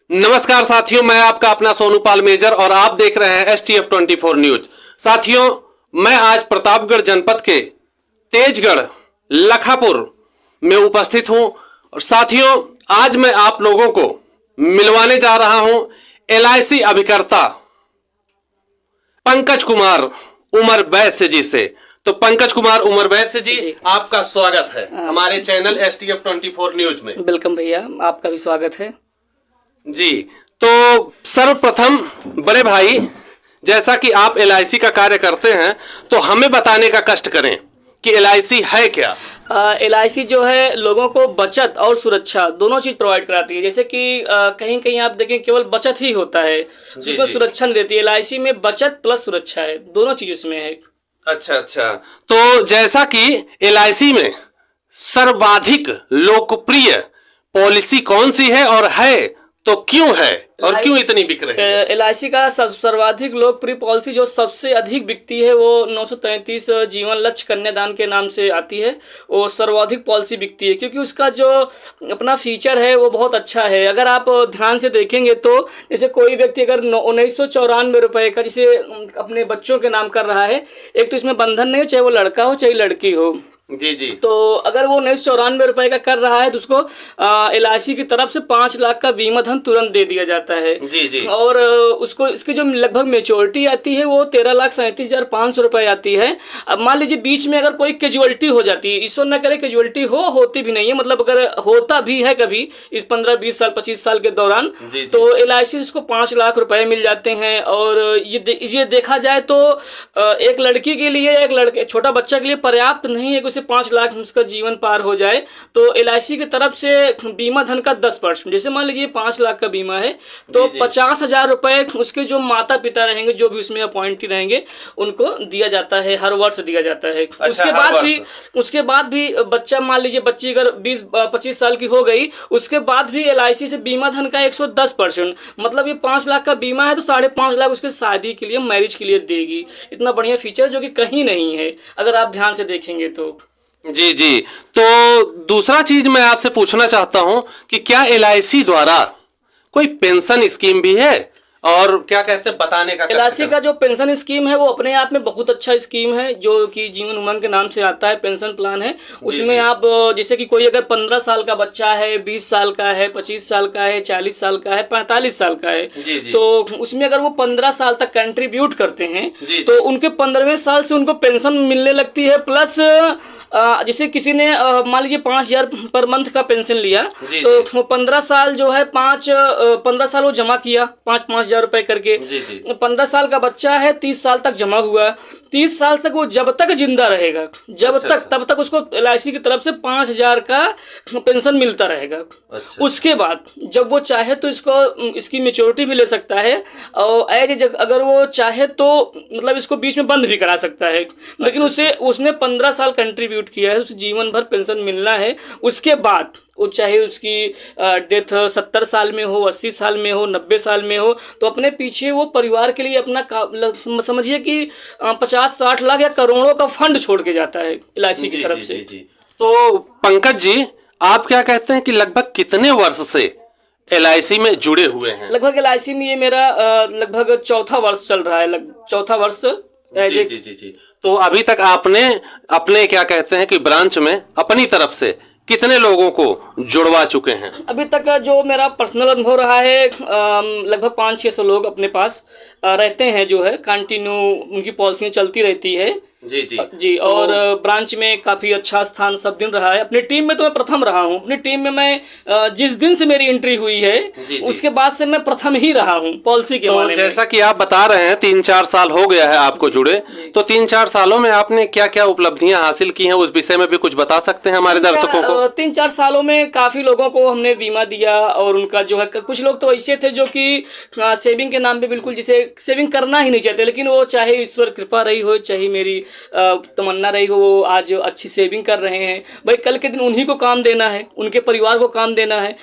नमस्कार साथियों, मैं आपका अपना सोनू पाल मेजर और आप देख रहे हैं STF 24 न्यूज। साथियों, मैं आज प्रतापगढ़ जनपद के तेजगढ़ लखापुर में उपस्थित हूं और साथियों आज मैं आप लोगों को मिलवाने जा रहा हूं LIC अभिकर्ता पंकज कुमार उमर वैश्य जी से। तो पंकज कुमार उमर वैश्य जी, आपका स्वागत है हमारे चैनल STF 24 न्यूज में। वेलकम भैया, आपका भी स्वागत है जी। तो सर्वप्रथम बड़े भाई, जैसा कि आप LIC का कार्य करते हैं तो हमें बताने का कष्ट करें कि LIC है क्या। LIC जो है लोगों को बचत और सुरक्षा दोनों चीज प्रोवाइड कराती है। जैसे कि कहीं कहीं आप देखें केवल बचत ही होता है, उसमें सुरक्षा नहीं रहती है। LIC में बचत प्लस सुरक्षा है, दोनों चीज उसमें है। अच्छा, तो जैसा कि LIC में सर्वाधिक लोकप्रिय पॉलिसी कौन सी है और है तो क्यों है और क्यों इतनी बिक रही है? LIC का सर्वाधिक लोकप्रिय पॉलिसी जो सबसे अधिक बिकती है वो 933 जीवन लक्ष्य कन्यादान के नाम से आती है। वो सर्वाधिक पॉलिसी बिकती है क्योंकि उसका जो अपना फीचर है वो बहुत अच्छा है। अगर आप ध्यान से देखेंगे तो जैसे कोई व्यक्ति अगर 1994 रुपए का जैसे अपने बच्चों के नाम कर रहा है, एक तो इसमें बंधन नहीं हो, चाहे वो लड़का हो चाहे लड़की हो। जी। तो अगर वो 1994 रुपए का कर रहा है तो उसको LIC की तरफ से 5 लाख का बीमा धन तुरंत दे दिया जाता है। जी। और उसको इसकी जो लगभग मेच्योरिटी आती है वो 13,37,500 रुपए आती है। अब मान लीजिए बीच में अगर कोई कैजुअलिटी हो जाती है, ईश्वर न करे कैजुअलिटी होती भी नहीं है, मतलब अगर होता भी है कभी इस 15-20 साल 25 साल के दौरान, तो LIC उसको 5 लाख रुपए मिल जाते हैं। और ये देखा जाए तो एक लड़की के लिए, एक लड़के छोटा बच्चा के लिए पर्याप्त नहीं है कि उसे 5 लाख उसका जीवन पार हो जाए। तो LIC की तरफ से बीमा धन का 10%, जैसे मान लीजिए 5 लाख का बीमा है तो 50,000 रुपए उसके जो माता पिता रहेंगे, जो भी उसमें अपॉइंटी रहेंगे, उनको दिया जाता है, हर वर्ष दिया जाता है। अच्छा, उसके बाद भी बच्चा, मान लीजिए बच्ची अगर 20-25 साल की हो गई, उसके बाद भी LIC से बीमा धन का 110%, मतलब ये 5 लाख का बीमा है तो 5.5 लाख उसके शादी के लिए, मैरिज के लिए देगी। इतना बढ़िया फीचर जो कि कहीं नहीं है अगर आप ध्यान से देखेंगे तो। जी। तो दूसरा चीज मैं आपसे पूछना चाहता हूं कि क्या LIC द्वारा कोई पेंशन स्कीम भी है और क्या कहते हैं बताने का? LIC का जो पेंशन स्कीम है वो अपने आप में बहुत अच्छा स्कीम है, जो कि जीवन उमंग के नाम से आता है, पेंशन प्लान है। उसमें आप जैसे कि कोई अगर 15 साल का बच्चा है, 20 साल का है, 25 साल का है, 40 साल का है, 45 साल का है, तो उसमें अगर वो 15 साल तक कंट्रीब्यूट करते हैं तो उनके 15वें साल से उनको पेंशन मिलने लगती है। प्लस जैसे किसी ने मान लीजिए 5,000 पर मंथ का पेंशन लिया तो 15 साल जो है 15 साल वो जमा किया 5,000 रुपए करके। 15 साल का बच्चा है, 30 साल तक जमा हुआ, 30 साल तक वो जब तक जिंदा रहेगा, तब तक उसको LIC की तरफ से 5,000 का पेंशन मिलता रहेगा। उसके बाद जब वो चाहे तो इसकी मेच्योरिटी भी ले सकता है और अगर वो चाहे तो मतलब इसको बीच में बंद भी करा सकता है। लेकिन उसने 15 साल कंट्रीब्यूट किया है, उसे जीवन भर पेंशन मिलना है। उसके बाद वो चाहे उसकी डेथ 70 साल में हो, 80 साल में हो, 90 साल में हो, तो अपने पीछे वो परिवार के लिए अपना समझिए कि 50-60 लाख या करोड़ों का फंड छोड़ के जाता है LIC की तरफ से। तो पंकज जी, आप क्या कहते हैं कि लगभग कितने वर्ष से LIC में जुड़े हुए हैं? लगभग LIC में ये मेरा लगभग चौथा वर्ष चल रहा है, चौथा वर्ष। जी। तो अभी तक आपने अपने क्या कहते हैं कि ब्रांच में अपनी तरफ से कितने लोगों को जुड़वा चुके हैं? अभी तक का जो मेरा पर्सनल अनुभव रहा है, लगभग 500-600 लोग अपने पास रहते हैं, जो है कंटिन्यू उनकी पॉलिसियाँ चलती रहती है। जी। और ब्रांच में काफी अच्छा स्थान सब दिन रहा है। अपनी टीम में तो मैं प्रथम रहा हूँ। अपनी टीम में मैं जिस दिन से मेरी एंट्री हुई है उसके बाद से मैं प्रथम ही रहा हूँ पॉलिसी के मामले में। जैसा कि आप बता रहे हैं 3-4 साल हो गया है आपको जुड़े, तो 3-4 सालों में आपने क्या क्या उपलब्धियां हासिल की हैं, उस विषय में भी कुछ बता सकते हैं हमारे दर्शकों को? 3-4 सालों में काफी लोगों को हमने बीमा दिया और उनका जो है, कुछ लोग तो ऐसे थे जो कि सेविंग के नाम पे बिल्कुल जिसे सेविंग करना ही नहीं चाहते, लेकिन वो चाहे ईश्वर कृपा रही हो, चाहे मेरी तमन्ना रही हो, वो आज अच्छी सेविंग कर रहे हैं। भाई कल के दिन उन्हीं को काम देना है, उनके परिवार को काम देना है।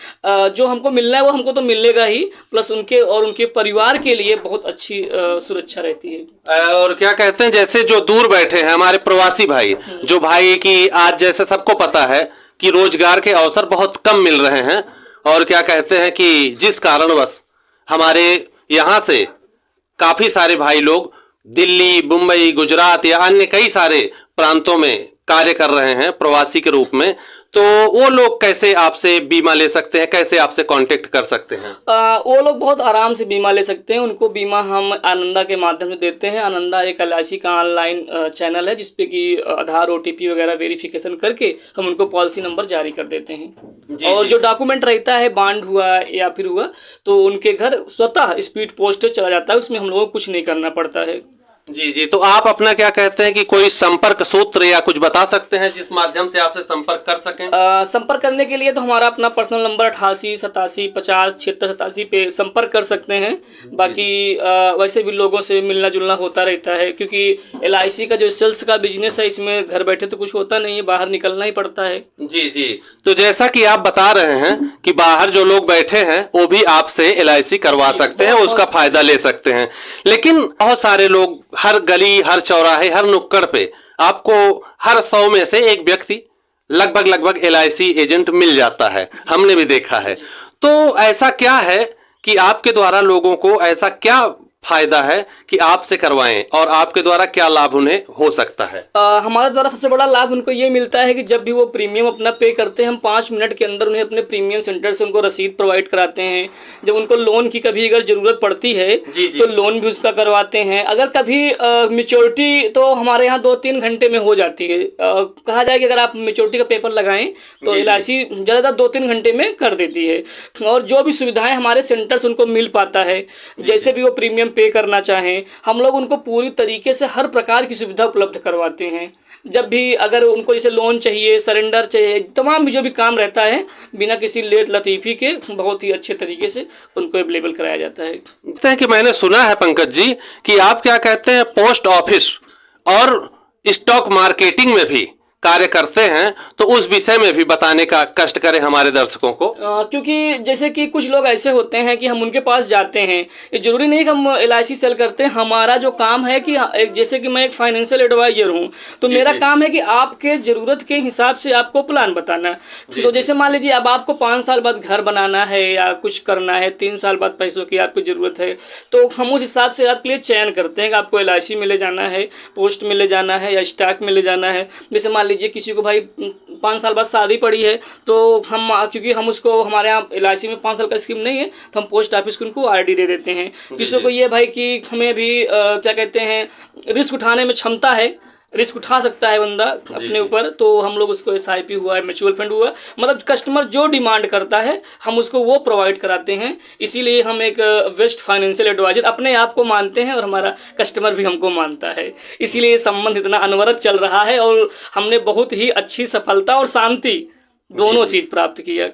जो हमको मिलना है वो हमको तो मिलेगा ही, प्लस उनके परिवार के लिए बहुत अच्छी सुरक्षा रहती है। और क्या कहते हैं, जैसे जो दूर बैठे हैं हमारे प्रवासी भाई, जो भाई की आज जैसे सबको पता है कि रोजगार के अवसर बहुत कम मिल रहे हैं, और क्या कहते हैं कि जिस कारणवश हमारे यहाँ से काफी सारे भाई लोग दिल्ली, मुंबई, गुजरात या अन्य कई सारे प्रांतों में कार्य कर रहे हैं प्रवासी के रूप में, तो वो लोग कैसे आपसे बीमा ले सकते हैं, कैसे आपसे कांटेक्ट कर सकते हैं? वो लोग बहुत आराम से बीमा ले सकते हैं। उनको बीमा हम आनंदा के माध्यम से देते हैं। आनंदा एक LIC का ऑनलाइन चैनल है जिसपे कि आधार OTP वगैरह वेरिफिकेशन करके हम उनको पॉलिसी नंबर जारी कर देते हैं। और जो डॉक्यूमेंट रहता है, बांड हुआ या फिर हुआ, तो उनके घर स्वतः स्पीड पोस्ट चला जाता है, उसमें हम लोगों को कुछ नहीं करना पड़ता है। जी जी, तो आप अपना क्या कहते हैं कि कोई संपर्क सूत्र या कुछ बता सकते हैं जिस माध्यम से आपसे संपर्क कर सकें? संपर्क करने के लिए तो हमारा अपना पर्सनल नंबर 88 87 50 76 87 पे संपर्क कर सकते हैं। बाकी वैसे भी लोगों से मिलना जुलना होता रहता है, क्योंकि LIC का जो सेल्स का बिजनेस है, इसमें घर बैठे तो कुछ होता नहीं है, बाहर निकलना ही पड़ता है। जी जी, तो जैसा कि आप बता रहे हैं कि बाहर जो लोग बैठे हैं वो भी आपसे LIC करवा सकते हैं, उसका फायदा ले सकते हैं। लेकिन बहुत सारे लोग हर गली, हर चौराहे, हर नुक्कड़ पे आपको हर 100 में से एक व्यक्ति लगभग LIC एजेंट मिल जाता है, हमने भी देखा है। तो ऐसा क्या है कि आपके द्वारा लोगों को ऐसा क्या फायदा है कि आपसे करवाएं, और आपके द्वारा क्या लाभ उन्हें हो सकता है? हमारे द्वारा सबसे बड़ा लाभ उनको ये मिलता है कि जब भी वो प्रीमियम अपना पे करते हैं, हम 5 मिनट के अंदर उन्हें अपने प्रीमियम सेंटर से उनको रसीद प्रोवाइड कराते हैं। जब उनको लोन की कभी अगर जरूरत पड़ती है तो लोन भी उसका करवाते हैं। अगर कभी मेच्योरिटी तो हमारे यहाँ 2-3 घंटे में हो जाती है। कहा जाए कि अगर आप मेच्योरिटी का पेपर लगाएं तो LIC ज़्यादातर 2-3 घंटे में कर देती है। और जो भी सुविधाएं हमारे सेंटर से उनको मिल पाता है, जैसे भी वो प्रीमियम पे करना चाहें, हम लोग उनको पूरी तरीके से हर प्रकार की सुविधा उपलब्ध करवाते हैं। जब भी अगर उनको जैसे लोन चाहिए, सरेंडर चाहिए, तमाम भी जो भी काम रहता है, बिना किसी लेट लतीफ़ी के बहुत ही अच्छे तरीके से उनको अवेलेबल कराया जाता है। कि मैंने सुना है पंकज जी कि आप क्या कहते हैं पोस्ट ऑफिस और स्टॉक मार्केटिंग में भी कार्य करते हैं, तो उस विषय में भी बताने का कष्ट करें हमारे दर्शकों को। क्योंकि जैसे कि कुछ लोग ऐसे होते हैं कि हम उनके पास जाते हैं, ये जरूरी नहीं कि हम LIC सेल करते हैं। हमारा जो काम है कि जैसे कि मैं एक फाइनेंशियल एडवाइजर हूँ, तो मेरा काम है कि आपके ज़रूरत के हिसाब से आपको प्लान बताना। तो जैसे मान लीजिए अब आपको 5 साल बाद घर बनाना है या कुछ करना है, 3 साल बाद पैसों की आपको ज़रूरत है, तो हम उस हिसाब से आपके लिए चयन करते हैं कि आपको LIC में ले जाना है, पोस्ट में ले जाना है या स्टॉक में ले जाना है। जैसे मान लीजिए किसी को भाई 5 साल बाद शादी पड़ी है, तो हम क्योंकि हम उसको हमारे यहाँ LIC में 5 साल का स्कीम नहीं है, तो हम पोस्ट ऑफिस को उनको RD दे देते हैं। किसी को ये भाई कि हमें भी क्या कहते हैं रिस्क उठाने में क्षमता है, रिस्क उठा सकता है बंदा अपने ऊपर, तो हम लोग उसको SIP हुआ है, म्यूचुअल फंड हुआ, मतलब कस्टमर जो डिमांड करता है हम उसको वो प्रोवाइड कराते हैं। इसीलिए हम एक बेस्ट फाइनेंशियल एडवाइजर अपने आप को मानते हैं और हमारा कस्टमर भी हमको मानता है। इसीलिए संबंध इतना अनवरत चल रहा है और हमने बहुत ही अच्छी सफलता और शांति दोनों चीज़ प्राप्त किया।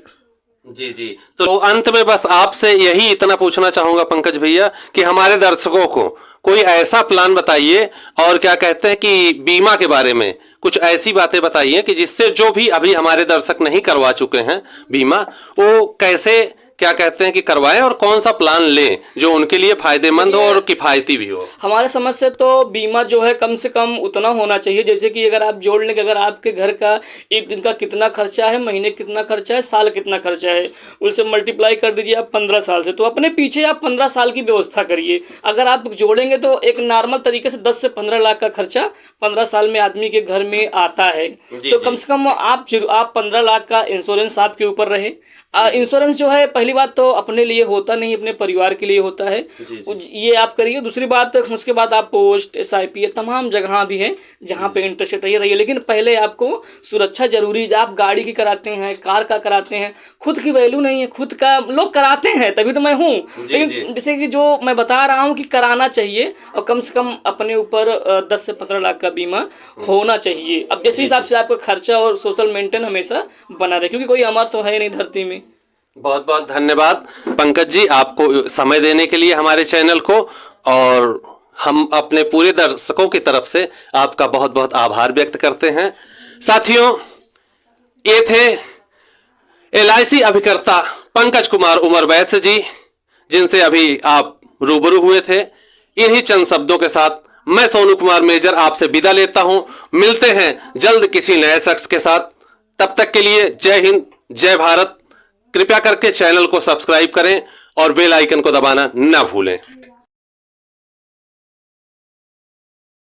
जी जी, तो अंत में बस आपसे यही इतना पूछना चाहूंगा पंकज भैया कि हमारे दर्शकों को कोई ऐसा प्लान बताइए, और क्या कहते हैं कि बीमा के बारे में कुछ ऐसी बातें बताइए कि जिससे जो भी अभी हमारे दर्शक नहीं करवा चुके हैं बीमा, वो कैसे क्या कहते हैं कि करवाएं और कौन सा प्लान लें जो उनके लिए फायदेमंद हो और किफायती भी हो। हमारे समझ से तो बीमा जो है कम से कम उतना होना चाहिए, जैसे कि अगर आप जोड़ लें कि अगर आपके घर का एक दिन का कितना खर्चा है, महीने कितना खर्चा है, साल कितना खर्चा है, उनसे मल्टीप्लाई कर दीजिए आप 15 साल से, तो अपने पीछे आप 15 साल की व्यवस्था करिए। अगर आप जोड़ेंगे तो एक नॉर्मल तरीके से 10 से 15 लाख का खर्चा 15 साल में आदमी के घर में आता है। तो कम से कम आप 15 लाख का इंश्योरेंस आपके ऊपर रहे। इंश्योरेंस जो है पहली बात तो अपने लिए होता नहीं, अपने परिवार के लिए होता है, ये आप करिए। दूसरी बात उसके बाद आप पोस्ट SIP तमाम जगह भी है जहाँ पे इंटरेस्ट रहिए, लेकिन पहले आपको सुरक्षा जरूरी। आप गाड़ी की कराते हैं, कार का कराते हैं, खुद की वैल्यू नहीं है, खुद का लोग कराते हैं तभी तो मैं हूँ, लेकिन जैसे कि जो मैं बता रहा हूँ कि कराना चाहिए और कम से कम अपने ऊपर 10 से 15 लाख का बीमा होना चाहिए। अब जैसे हिसाब से आपका खर्चा और सोशल मेंटेन हमेशा बना रहे, क्योंकि कोई अमर तो है नहीं धरती में। बहुत बहुत धन्यवाद पंकज जी, आपको समय देने के लिए हमारे चैनल को, और हम अपने पूरे दर्शकों की तरफ से आपका बहुत बहुत आभार व्यक्त करते हैं। साथियों, ये थे LIC अभिकर्ता पंकज कुमार उमर वैश्य जी, जिनसे अभी आप रूबरू हुए थे। इन्हीं चंद शब्दों के साथ मैं सोनू कुमार मेजर आपसे विदा लेता हूं। मिलते हैं जल्द किसी नए शख्स के साथ। तब तक के लिए जय हिंद, जय भारत। कृपया करके चैनल को सब्सक्राइब करें और बेल आइकन को दबाना ना भूलें।